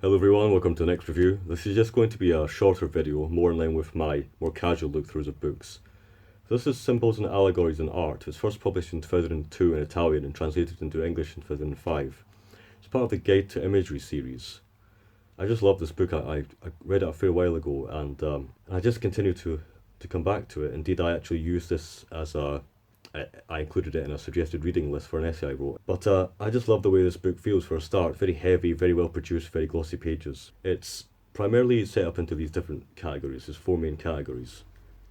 Hello everyone, welcome to the next review. This is just going to be a shorter video, more in line with my more casual look-throughs of books. So this is Symbols and Allegories in Art. It was first published in 2002 in Italian and translated into English in 2005. It's part of the Guide to Imagery series. I just love this book. I read it a fair while ago and I just continue to come back to it. Indeed, I actually used this as I included it in a suggested reading list for an essay I wrote. But I just love the way this book feels for a start. Very heavy, very well produced, very glossy pages. It's primarily set up into these different categories. There's four main categories: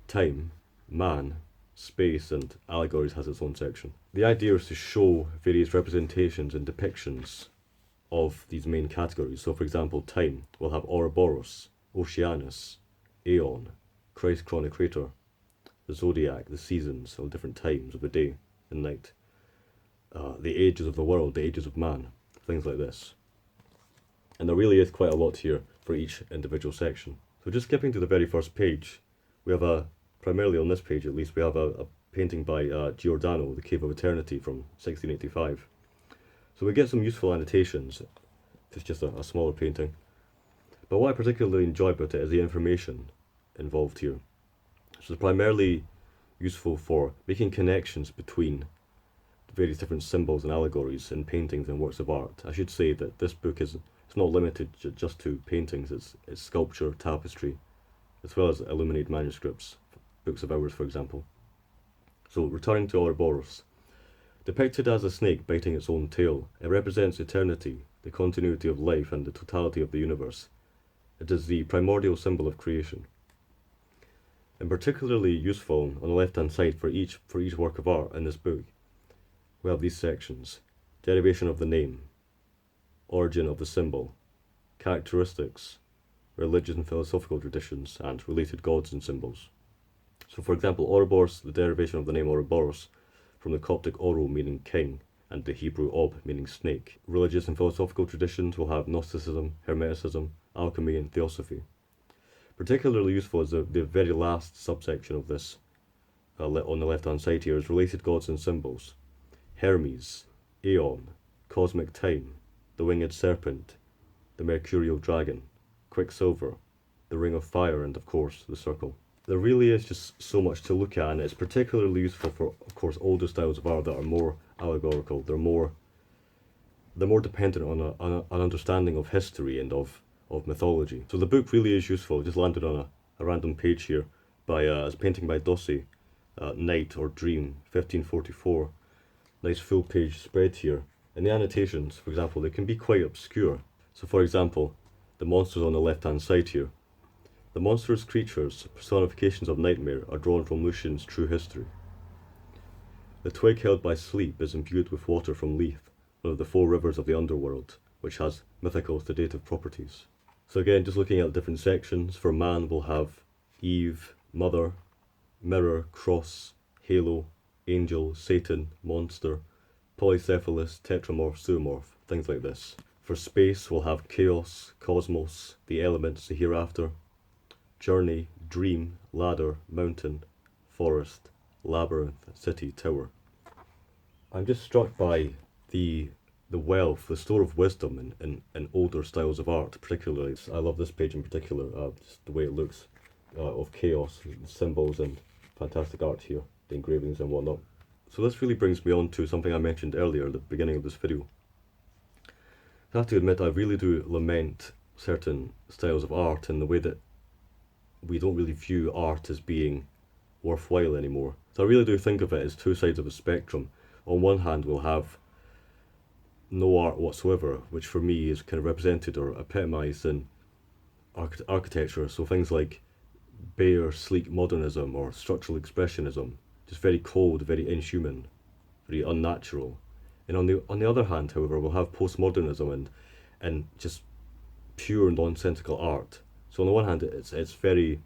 time, man, space, and allegories has its own section. The idea is to show various representations and depictions of these main categories. So for example, time will have Ouroboros, Oceanus, Aeon, Christ Chronicrator, the zodiac, the seasons, all different times of the day and night, the ages of the world, the ages of man, things like this. And there really is quite a lot here for each individual section. So just skipping to the very first page, we have primarily on this page at least, we have a painting by Giordano, The Cave of Eternity from 1685. So we get some useful annotations. It's just a smaller painting. But what I particularly enjoy about it is the information involved here. So it's primarily useful for making connections between various different symbols and allegories in paintings and works of art. I should say that this book is it's not limited just to paintings. It's sculpture, tapestry, as well as illuminated manuscripts, books of hours, for example. So returning to Ouroboros. Depicted as a snake biting its own tail, it represents eternity, the continuity of life and the totality of the universe. It is the primordial symbol of creation. And particularly useful on the left-hand side for each work of art in this book, we have these sections: derivation of the name, origin of the symbol, characteristics, religious and philosophical traditions, and related gods and symbols. So for example, Ouroboros, the derivation of the name Ouroboros, from the Coptic Oro meaning king, and the Hebrew Ob meaning snake. Religious and philosophical traditions will have Gnosticism, Hermeticism, alchemy, and theosophy. Particularly useful is the very last subsection of this, on the left-hand side here, is related gods and symbols. Hermes, Aeon, cosmic time, the winged serpent, the mercurial dragon, Quicksilver, the ring of fire, and of course the circle. There really is just so much to look at, and it's particularly useful for, of course, older styles of art that are more allegorical. They're more dependent on an understanding of history and of mythology. So the book really is useful. It just landed on a random page here by a painting by Dossi, Night or Dream, 1544. Nice full page spread here. And the annotations, for example, they can be quite obscure. So for example, the monsters on the left hand side here. The monstrous creatures, personifications of nightmare, are drawn from Lucian's True History. The twig held by sleep is imbued with water from Lethe, one of the four rivers of the underworld, which has mythical sedative properties. So again, just looking at different sections, for man we'll have Eve, Mother, Mirror, Cross, Halo, Angel, Satan, Monster, Polycephalus, Tetramorph, Zoomorph, things like this. For space we'll have Chaos, Cosmos, the elements, the hereafter, Journey, Dream, Ladder, Mountain, Forest, Labyrinth, City, Tower. I'm just struck by the wealth, the store of wisdom in older styles of art, particularly. I love this page in particular, just the way it looks, of chaos, symbols, and fantastic art here, the engravings and whatnot. So this really brings me on to something I mentioned earlier at the beginning of this video. I have to admit, I really do lament certain styles of art and the way that we don't really view art as being worthwhile anymore. So I really do think of it as two sides of a spectrum. On one hand, we'll have no art whatsoever, which for me is kind of represented or epitomised in architecture. So things like bare, sleek modernism or structural expressionism, just very cold, very inhuman, very unnatural. And on the other hand, however, we'll have postmodernism and just pure nonsensical art. So on the one hand, it's very,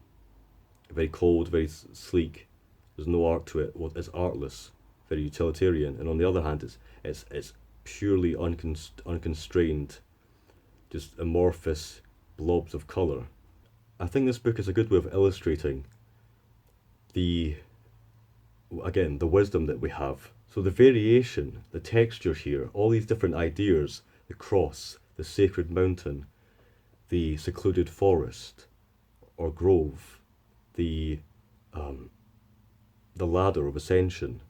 very cold, very sleek. There's no art to it. Well, it's artless, very utilitarian. And on the other hand, it's purely unconstrained, just amorphous blobs of colour. I think this book is a good way of illustrating the wisdom that we have. So the variation, the texture here, all these different ideas, the cross, the sacred mountain, the secluded forest or grove, the ladder of ascension,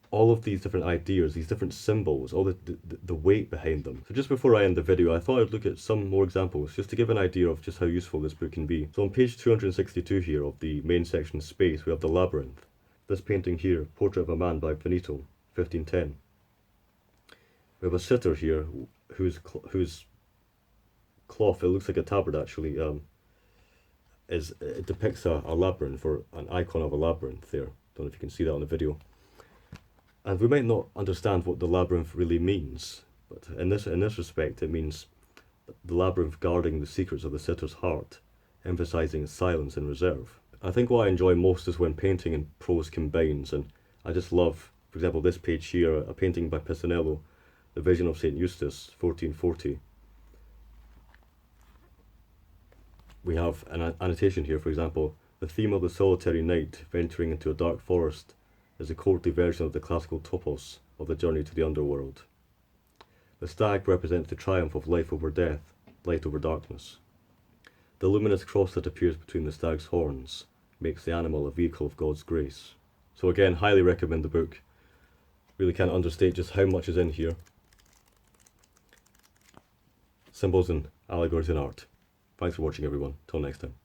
all of these different ideas, these different symbols, all the weight behind them. So just before I end the video, I thought I'd look at some more examples just to give an idea of just how useful this book can be. So on page 262 here of the main section Space, we have the Labyrinth. This painting here, Portrait of a Man by Veneto, 1510. We have a sitter here whose cloth, it looks like a tabard actually, it depicts a labyrinth, or an icon of a labyrinth there. Don't know if you can see that on the video. And we might not understand what the labyrinth really means, but in this respect, it means the labyrinth guarding the secrets of the sitter's heart, emphasizing silence and reserve. I think what I enjoy most is when painting and prose combines, and I just love, for example, this page here, a painting by Pisanello, The Vision of St. Eustace, 1440. We have an annotation here, for example, the theme of the solitary knight venturing into a dark forest is a courtly version of the classical topos of the journey to the underworld. The stag represents the triumph of life over death, light over darkness. The luminous cross that appears between the stag's horns makes the animal a vehicle of God's grace. So again, highly recommend the book. Really can't understate just how much is in here. Symbols and allegories in art. Thanks for watching everyone. Till next time.